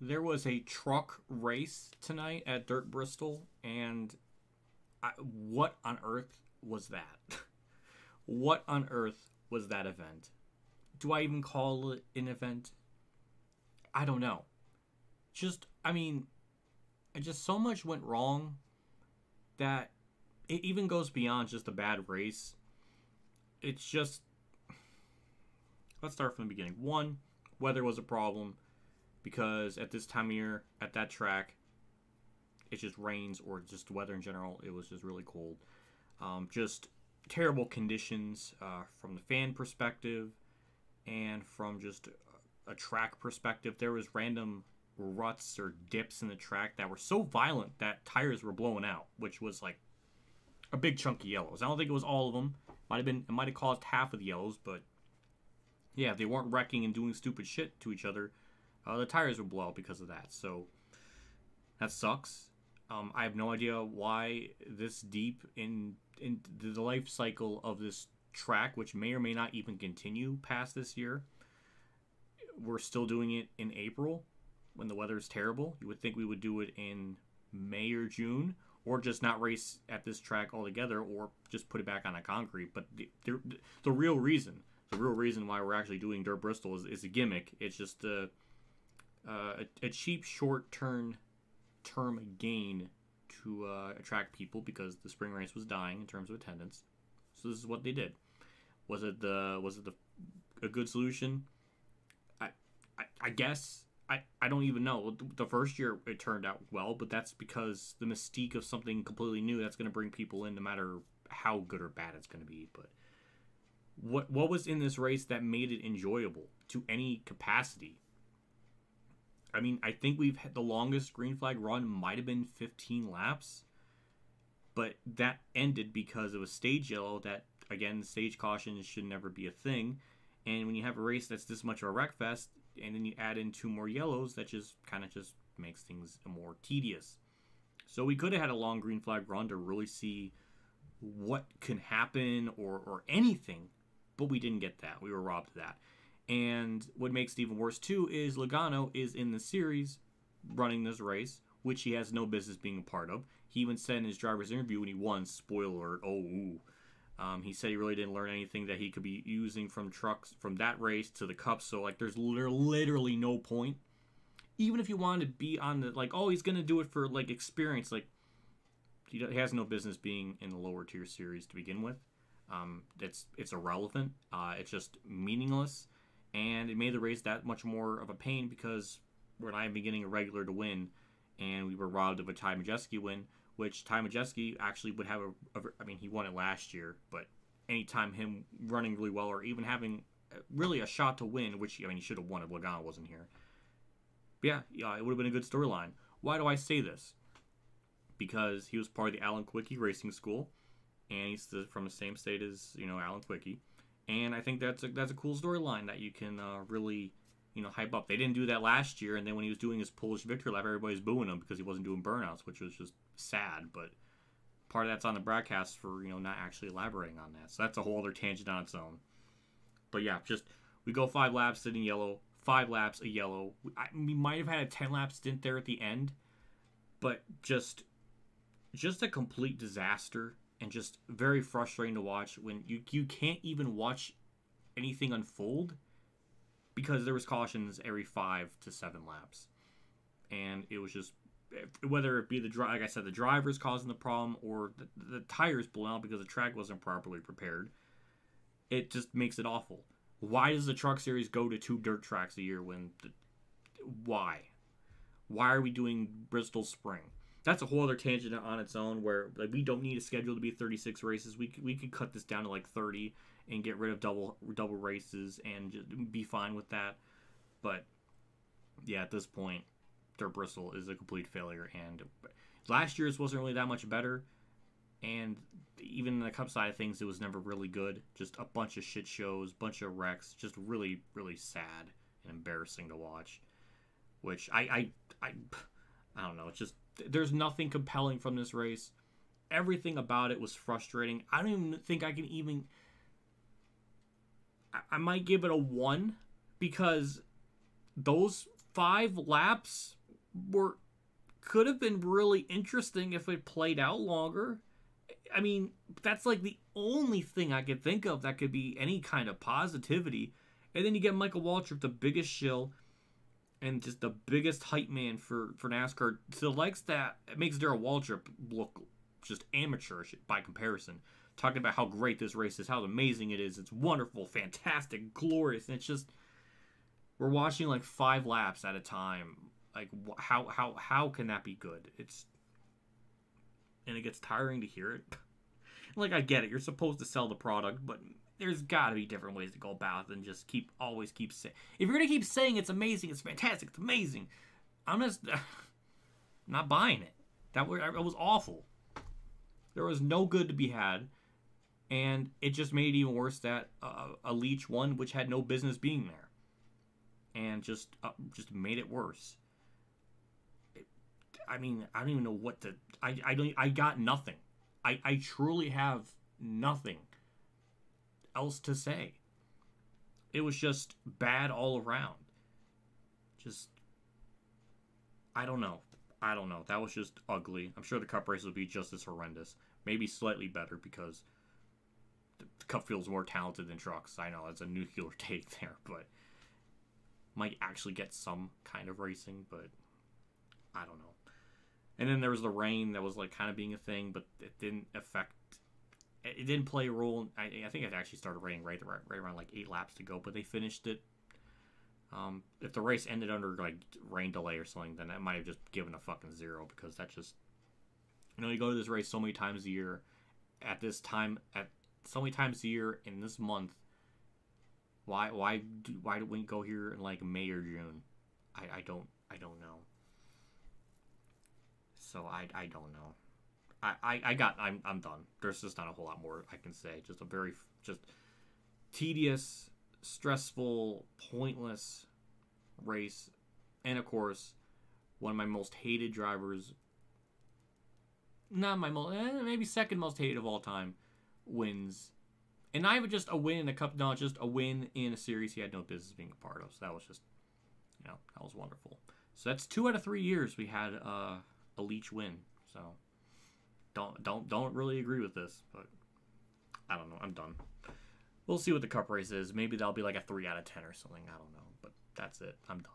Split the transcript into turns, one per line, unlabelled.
There was a truck race tonight at Dirt Bristol, and what on earth was that? What on earth was that event? Do I even call it an event? I don't know. I mean, just so much went wrong that it even goes beyond just a bad race. It's just, let's start from the beginning. One, weather was a problem because at this time of year, at that track, it just rains or just weather in general. It was just really cold. Just terrible conditions from the fan perspective and from just a track perspective. There was random ruts or dips in the track that were so violent that tires were blowing out, which was like a big chunk of yellows. I don't think it was all of them. It might have caused half of the yellows, but yeah, if they weren't wrecking and doing stupid shit to each other, the tires would blow out because of that. So that sucks. I have no idea why this deep in the life cycle of this track, which may or may not even continue past this year, we're still doing it in April when the weather is terrible. You would think we would do it in May or June, or just not race at this track altogether, or just put it back on a concrete. But the real reason, why we're actually doing Dirt Bristol is a gimmick. It's just a cheap short-term gain to attract people because the spring race was dying in terms of attendance. So this is what they did. Was it a good solution? I guess I don't even know. The first year it turned out well, but that's because the mystique of something completely new that's going to bring people in, no matter how good or bad it's going to be. But what was in this race that made it enjoyable to any capacity? I mean, I think we've had the longest green flag run might have been 15 laps, but that ended because of a stage yellow. That again, stage cautions should never be a thing. And when you have a race that's this much of a wreck fest, and then you add in two more yellows, that just kind of just makes things more tedious. So we could have had a long green flag run to really see what can happen or anything, but we didn't get that. We were robbed of that. And what makes it even worse too is Logano is in the series running this race, which he has no business being a part of. He even said in his driver's interview when he won, spoiler alert, he said he really didn't learn anything that he could be using from trucks from that race to the Cup. So like, there's literally no point. Even if you wanted to be on the like, oh, he's gonna do it for like experience, like he has no business being in the lower tier series to begin with. It's irrelevant. It's just meaningless, and it made the race that much more of a pain because we're not even getting a regular to win, and we were robbed of a Ty Majeski win. Which Ty Majeski actually would have I mean, he won it last year, but anytime him running really well or even having really a shot to win, which, I mean, he should have won if Logano wasn't here. But yeah, it would have been a good storyline. Why do I say this? Because he was part of the Alan Quickie Racing School, and he's from the same state as, Alan Quickie. And I think that's a cool storyline that you can really, hype up. They didn't do that last year, and then when he was doing his Polish victory lap, everybody's booing him because he wasn't doing burnouts, which was just sad. But part of that's on the broadcast for, not actually elaborating on that. So that's a whole other tangent on its own. But yeah, just we go 5 laps sitting yellow, 5 laps a yellow. We might have had a 10-lap stint there at the end, but just a complete disaster and just very frustrating to watch when you can't even watch anything unfold because there was cautions every 5 to 7 laps. And it was just, whether it be like I said, the drivers causing the problem or the tires blowing out because the track wasn't properly prepared, it just makes it awful. Why does the Truck Series go to 2 dirt tracks a year why? Why are we doing Bristol Spring? That's a whole other tangent on its own where like we don't need a schedule to be 36 races. We could cut this down to like 30 and get rid of double races and just be fine with that. But yeah, at this point, Dirt Bristol is a complete failure. And last year's wasn't really that much better. And even in the Cup side of things, it was never really good. Just a bunch of shit shows, bunch of wrecks. Just really, really sad and embarrassing to watch. Which I don't know. It's just, there's nothing compelling from this race. Everything about it was frustrating. I don't even think I can even... I might give it a 1 because those 5 laps could have been really interesting if it played out longer. I mean, that's like the only thing I could think of that could be any kind of positivity. And then you get Michael Waltrip, the biggest shill and just the biggest hype man for NASCAR, to the likes that it makes Darrell Waltrip look just amateurish by comparison. Talking about how great this race is, how amazing it is, it's wonderful, fantastic, glorious, and it's just we're watching like 5 laps at a time. Like how can that be good? And it gets tiring to hear it. Like, I get it, you're supposed to sell the product, but there's got to be different ways to go about it than just always keep saying. If you're gonna keep saying it's amazing, it's fantastic, it's amazing, I'm just not buying it. It was awful. There was no good to be had, and it just made it even worse that a Leach won, which had no business being there, and just made it worse. I mean, I don't even know what to. I got nothing. I truly have nothing else to say. It was just bad all around. Just, I don't know. That was just ugly. I'm sure the Cup race will be just as horrendous. Maybe slightly better because the Cup feels more talented than trucks. I know that's a nuclear take there, but might actually get some kind of racing, but I don't know. And then there was the rain that was like kind of being a thing, but it didn't play a role. I think it actually started raining right around like 8 laps to go, but they finished it. If the race ended under like rain delay or something, then that might have just given a fucking 0, because that just, you go to this race so many times a year at this time, at so many times a year in this month. Why do we go here in like May or June? I don't know. So I don't know. I'm done. There's just not a whole lot more I can say. Just a very tedious, stressful, pointless race, and of course, one of my most hated drivers. Not my most, maybe second most hated of all time, wins, and not even just a win in a cup. No, just a win in a series he had no business being a part of. So that was just, that was wonderful. So that's 2 out of 3 years we had a Leach win. So don't really agree with this, but I don't know. I'm done. We'll see what the Cup race is. Maybe that'll be like a 3 out of 10 or something. I don't know, but that's it. I'm done.